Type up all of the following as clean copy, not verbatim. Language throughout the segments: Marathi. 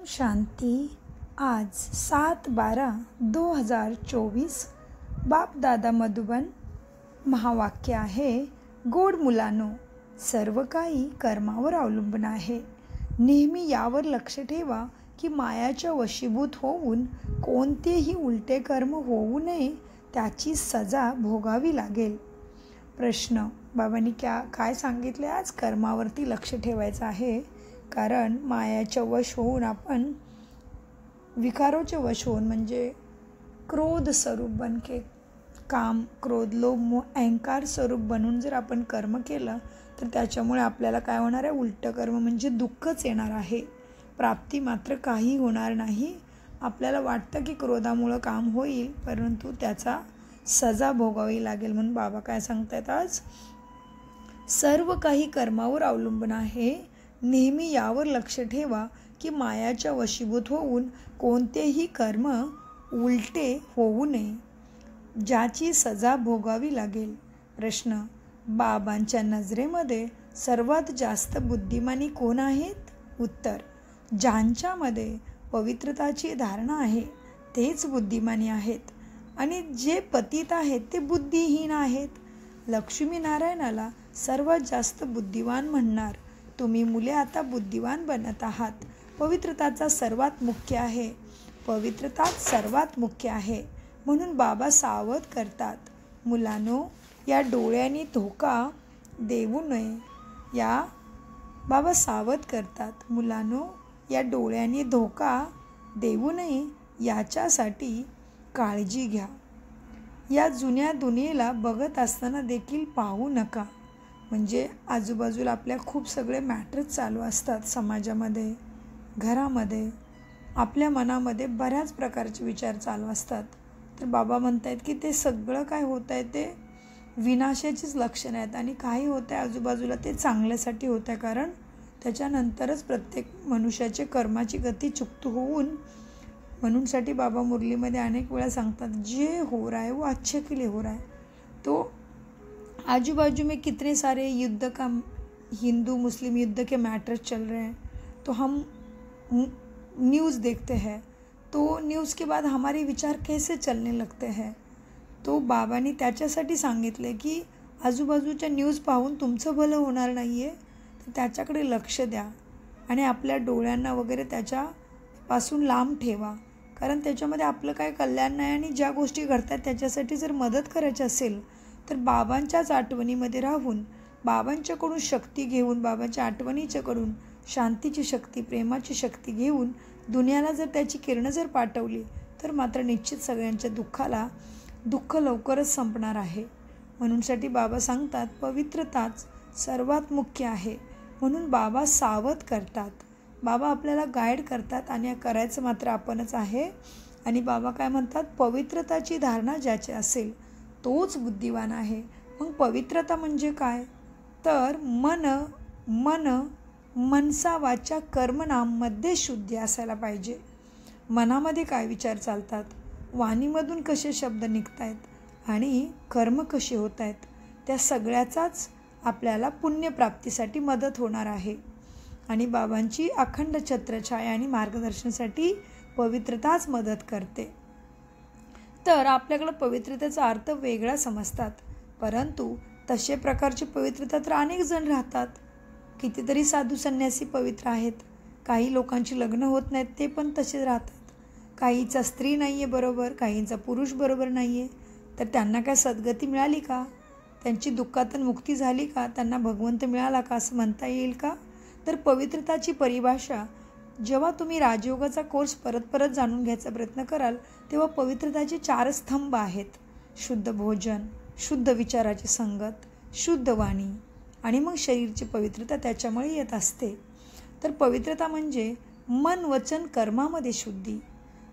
शांती। आज 7/12/2024 बाप दादा मधुबन। महावाक्य आहे, गोड मुलांनो, सर्व काही कर्मावर अवलंबून आहे. नेहमी यावर लक्ष ठेवा की मायाच्या वशीभूत होऊन कोणतेही उलटे कर्म होऊ नये, त्याची सजा भोगावी लागेल. प्रश्न, बाबांनी काय सांगितले? आज कर्मावरती लक्ष ठेवायचं आहे, कारण मायाच्या वश होऊन आपण विकारोचे वश होऊन म्हणजे क्रोध स्वरूप बनके काम, क्रोध, लोभ, मोह, अहंकार स्वरूप बनून जर आपण कर्म केलं तर त्याच्यामुळे आपल्याला काय होणार आहे? उलटं कर्म म्हणजे दुःखच येणार आहे. प्राप्ती मात्र काही होणार नाही. आपल्याला वाटतं की क्रोधामुळं काम होईल, परंतु त्याचा सजा भोगावी लागेल. म्हणून बाबा काय सांगतात आज? सर्व काही कर्मावर अवलंबून आहे. नेहमी यावर लक्ष ठेवा की मायाच्या वशीभूत होऊन कोणतेही कर्म उलटे होऊ नये, ज्याची सजा भोगावी लागेल. प्रश्न, बाबांच्या नजरेमध्ये सर्वात जास्त बुद्धिमानी कोण आहेत? उत्तर, ज्यांच्यामध्ये पवित्रताची धारणा आहे तेच बुद्धिमानी आहेत, आणि जे पतित आहेत ते बुद्धिहीन आहेत. लक्ष्मीनारायणाला सर्वात जास्त बुद्धिवान म्हणणार. तुम्ही मुले आता बुद्धिवान बनत आहात. पवित्रताचा सर्वात मुख्य आहे. पवित्रताच सर्वात मुख्य आहे. म्हणून बाबा सावध करतात, मुलांनो, या डोळ्यांनी धोका देऊ नये. बाबा सावध करतात, मुलांनो, या डोळ्यांनी धोका देऊ नये, याच्यासाठी काळजी घ्या. या जुन्या दुनियेला बघत असताना देखील पाहू नका. म्हणजे आजूबाजूला आपल्या खूप सगळे मॅटर्स चालू असतात. समाजामध्ये, घरामध्ये, आपल्या मनामध्ये बऱ्याच प्रकारचे विचार चालू असतात. तर बाबा म्हणत आहेत की ते सगळं काय होत आहे ते विनाशाचीच लक्षणं आहेत, आणि काही होतं आहे आजूबाजूला ते चांगल्यासाठी होत आहे. कारण त्याच्यानंतरच प्रत्येक मनुष्याचे कर्माची गती चुकतू होऊन, म्हणूनसाठी बाबा मुरलीमध्ये अनेक वेळा सांगतात, जे हो रहा है वो अच्छे के लिए हो रहा है. तो आजू बाजू में कितने सारे युद्ध का, हिंदू मुस्लिम युद्ध के मैटर्स चल रहे हैं, तो हम न्यूज़ देखते हैं, तो न्यूज़ के बाद हमारे विचार कैसे चलने लगते हैं. तो बाबांनी त्याच्यासाठी सांगितले की आजूबाजूच्या न्यूज पाहून तुमचं भलं होणार नाही आहे, तर त्याच्याकडे लक्ष द्या आणि आपल्या डोळ्यांना वगैरे त्याच्यापासून लांब ठेवा. कारण त्याच्यामध्ये आपलं काय कल्याण नाही, आणि ज्या गोष्टी घडतात त्याच्यासाठी जर मदत करायची असेल तर बाबांच्याच आठवणीमध्ये राहून, बाबांच्याकडून शक्ती घेऊन, बाबांच्या आठवणीच्याकडून शांतीची शक्ती, प्रेमाची शक्ती घेऊन दुनियाला जर त्याची किरणं जर पाठवली तर मात्र निश्चित सगळ्यांच्या दुःख लवकरच संपणार आहे. म्हणूनसाठी बाबा सांगतात, पवित्रताच सर्वात मुख्य आहे. म्हणून बाबा सावध करतात, बाबा आपल्याला गाईड करतात, आणि करायचं मात्र आपणच आहे. आणि बाबा काय म्हणतात? पवित्रताची धारणा ज्याची असेल तोच बुद्धिवान आहे. मग पवित्रता म्हणजे काय? तर मनसा वाचा कर्मणामध्ये शुद्धी असायला पाहिजे. मनामध्ये काय विचार चालतात, वाणीमधून कसे शब्द निघत आहेत, आणि कर्म कसे होत आहेत, त्या सगळ्याचाच आपल्याला पुण्यप्राप्तीसाठी मदत होणार आहे. आणि बाबांची अखंड छत्रछाया आणि मार्गदर्शनासाठी पवित्रताच मदत करते. तर आपल्याकडं पवित्रतेचा अर्थ वेगळा समजतात, परंतु तसे प्रकारची पवित्रता तर अनेक जण राहतात. कितीतरी साधू संन्यासी पवित्र आहेत. काही लोकांची लग्न होत नाहीत, ते पण तसेच राहतात. काहीचा स्त्री नाही आहे बरोबर, काहींचा पुरुष बरोबर नाही आहे, तर त्यांना काय सद्गती मिळाली का? त्यांची दुःखातून मुक्ती झाली का? त्यांना भगवंत मिळाला का असं म्हणता येईल का? तर पवित्रताची परिभाषा जेव्हा तुम्ही राजयोगाचा कोर्स परत जाणून घ्यायचा प्रयत्न कराल, तेव्हा पवित्रताचे 4 स्तंभ आहेत. शुद्ध भोजन, शुद्ध विचाराची संगत, शुद्ध वाणी, आणि मग शरीरची पवित्रता त्याच्यामुळे येत असते. तर पवित्रता म्हणजे मन, वचन, कर्मामध्ये शुद्धी,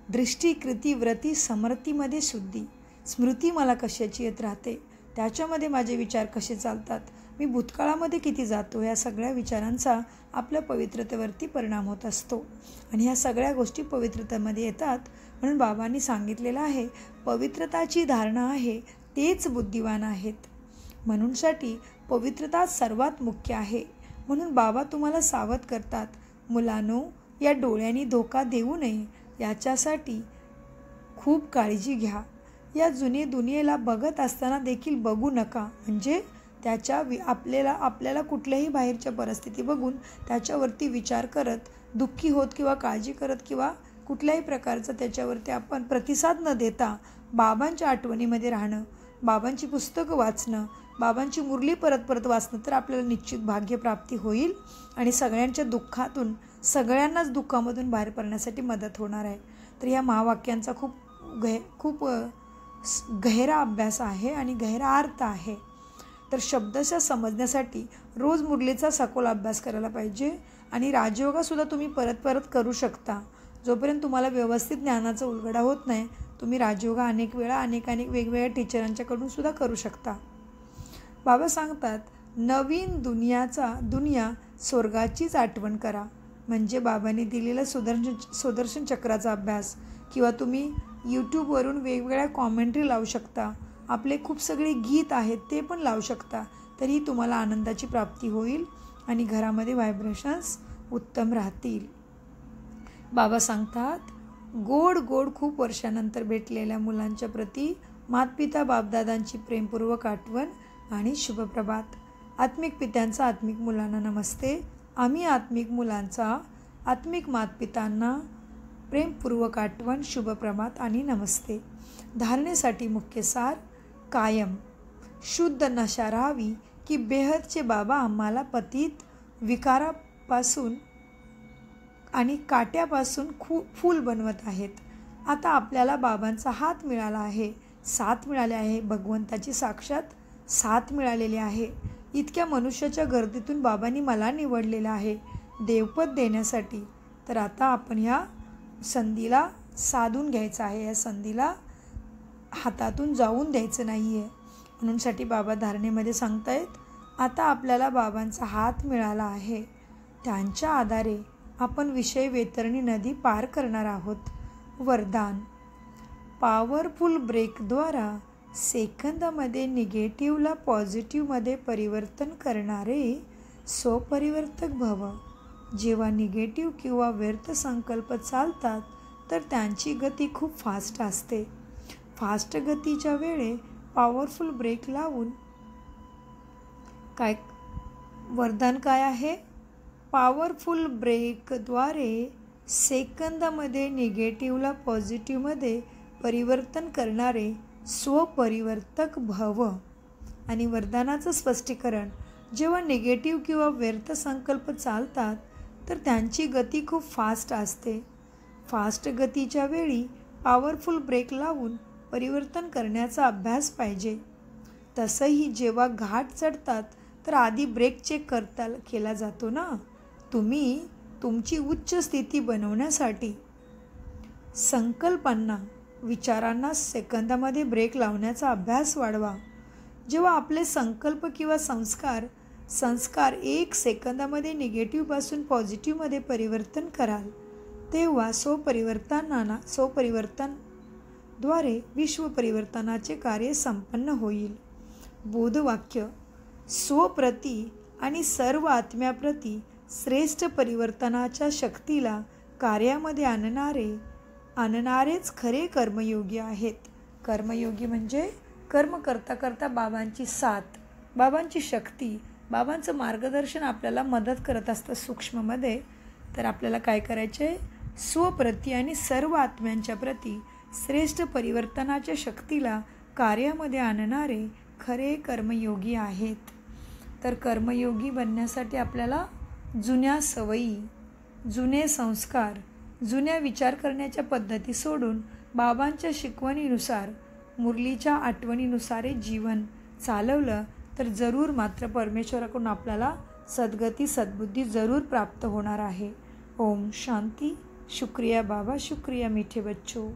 दृष्टी, कृती, व्रती, समृद्धीमध्ये शुद्धी, स्मृती मला कशाची येत राहते, त्याच्यामध्ये माझे विचार कसे चालतात, मी भूतकाळामध्ये किती जातो, या सगळ्या विचारांचा आपल्या पवित्रतेवरती परिणाम होत असतो. आणि ह्या सगळ्या गोष्टी पवित्रतेमध्ये येतात. म्हणून बाबांनी सांगितलेलं आहे, पवित्रताची धारणा आहे तेच बुद्धिवान आहेत. म्हणूनसाठी पवित्रता सर्वात मुख्य आहे. म्हणून बाबा तुम्हाला सावध करतात, मुलांनो, या डोळ्यांनी धोका देऊ नये याच्यासाठी खूप काळजी घ्या. या जुने दुनियेला बघत असताना देखील बघू नका, म्हणजे आपल्याला कुठल्याही बाहेरच्या परिस्थिती बघून त्याच्यावरती विचार करत दुःखी होत किंवा काळजी करत किंवा कुठल्याही प्रकारचा त्याच्यावरती आपण प्रतिसाद न देता बाबांच्या आठवणीमध्ये राहणं, बाबांची पुस्तकं वाचणं, बाबांची मुरली परत परत वाचणं, तर आपल्याला निश्चित भाग्यप्राप्ती होईल आणि सगळ्यांच्या दुःखातून, सगळ्यांनाच दुःखामधून बाहेर पडण्यासाठी मदत होणार आहे. तर या महावाक्यांचा खूप गहिरा अभ्यास आहे आणि गहिरा अर्थ आहे. तर शब्दशः समजण्यासाठी रोज मुरलीचा सखोल अभ्यास करायला पाहिजे आणि राजयोगासुद्धा तुम्ही परत परत करू शकता. जोपर्यंत तुम्हाला व्यवस्थित ज्ञानाचा उलगडा होत नाही, तुम्ही राजयोगा अनेक वेळा अनेक वेगवेगळ्या टीचरांच्याकडून सुद्धा करू शकता. बाबा सांगतात, नवीन दुनिया स्वर्गाचीच आठवण करा. म्हणजे बाबांनी दिलेला सुदर्शन चक्राचा अभ्यास किंवा तुम्ही यूट्यूबवरून वेगवेगळ्या कॉमेंट्री लावू शकता. आपले खूप सगळे गीत आहेत ते पण लावू शकता. तरी तुम्हाला आनंदाची प्राप्ती होईल आणि घरामध्ये व्हायब्रेशन्स उत्तम राहतील. बाबा सांगतात, गोड खूप वर्षानंतर भेटलेल्या मुलांच्या प्रती मातपिता बापदादांची प्रेमपूर्वक आठवण आणि शुभप्रभात. आत्मिक पित्यांचा आत्मिक मुलांना नमस्ते. आम्ही आत्मिक मुलांचा आत्मिक मातपितांना प्रेमपूर्वक आठवण, शुभप्रभात आणि नमस्ते. धारणेसाठी मुख्य सार, कायम शुद्ध नशा राहावी की बेहदचे बाबा आम्हाला पतित विकारापासून आणि काट्यापासून फूल बनवत आहेत. आता आपल्याला बाबांचा हात मिळाला आहे, साथ मिळाली आहे, भगवंताची साक्षात साथ मिळालेली आहे. इतक्या मनुष्याच्या गर्दीतून बाबांनी मला निवडलेलं आहे देवपद देण्यासाठी. तर आता आपण ह्या संधीला साधून घ्यायचं आहे, या संधीला हातातून जाऊन द्यायचं नाही आहे. म्हणूनसाठी बाबा धारणेमध्ये सांगतायत, आता आपल्याला बाबांचा हात मिळाला आहे, त्यांच्या आधारे आपण विषय वेतरणी नदी पार करणार आहोत. वरदान, पॉवरफुल ब्रेकद्वारा सेकंदामध्ये निगेटिव्हला पॉझिटिव्हमध्ये परिवर्तन करणारे स्वपरिवर्तक भव. जेव्हा निगेटिव्ह किंवा व्यर्थ संकल्प चालतात तर त्यांची गती खूप फास्ट असते. फास्ट गतीच्या वेळे पॉवरफुल ब्रेक लावून वरदान काय आहे? पॉवरफुल ब्रेकद्वारे सेकंदामध्ये निगेटिव्हला पॉझिटिव्हमध्ये परिवर्तन करणारे स्वपरिवर्तक भव. आणि वरदानाचं स्पष्टीकरण, जेव्हा निगेटिव्ह किंवा व्यर्थ संकल्प चालतात तर त्यांची गती खूप फास्ट असते. फास्ट गतीच्या वेळी पॉवरफुल ब्रेक लावून परिवर्तन करण्याचा अभ्यास पाहिजे. तसंही जेव्हा घाट चढतात तर आधी ब्रेक चेक केला जातो ना. तुम्ही तुमची उच्च स्थिती बनवण्यासाठी संकल्पांना, विचारांना सेकंदामध्ये ब्रेक लावण्याचा अभ्यास वाढवा. जेव्हा आपले संकल्प किंवा संस्कार 1 सेकंदामध्ये निगेटिव्हपासून पॉझिटिव्हमध्ये परिवर्तन कराल, तेव्हा स्वपरिवर्तनाद्वारे विश्वपरिवर्तनाचे कार्य संपन्न होईल. बोधवाक्य, स्वप्रती आणि सर्व आत्म्याप्रती श्रेष्ठ परिवर्तनाच्या शक्तीला कार्यामध्ये आणणारेच खरे कर्मयोगी आहेत. कर्मयोगी म्हणजे कर्म करता करता बाबांची साथ, बाबांची शक्ती, बाबांचं मार्गदर्शन आपल्याला मदत करत असतं सूक्ष्ममध्ये. तर आपल्याला काय करायचे? स्वप्रती आणि सर्व आत्म्यांच्या प्रती श्रेष्ठ परिवर्तनाच्या शक्तीला कार्यामध्ये आणणारे खरे कर्मयोगी आहेत. तर कर्मयोगी बनण्यासाठी आपल्याला जुन्या सवयी, जुने संस्कार, जुन्या विचार करण्याच्या पद्धती सोडून बाबांच्या शिकवणीनुसार, मुरलीच्या आठवणीनुसार जीवन चालवलं तर जरूर मात्र परमेश्वराकडून आपल्याला सद्गती, सद्बुद्धी जरूर प्राप्त होणार आहे. ओम शांती. शुक्रिया बाबा, शुक्रिया मीठे बच्चों.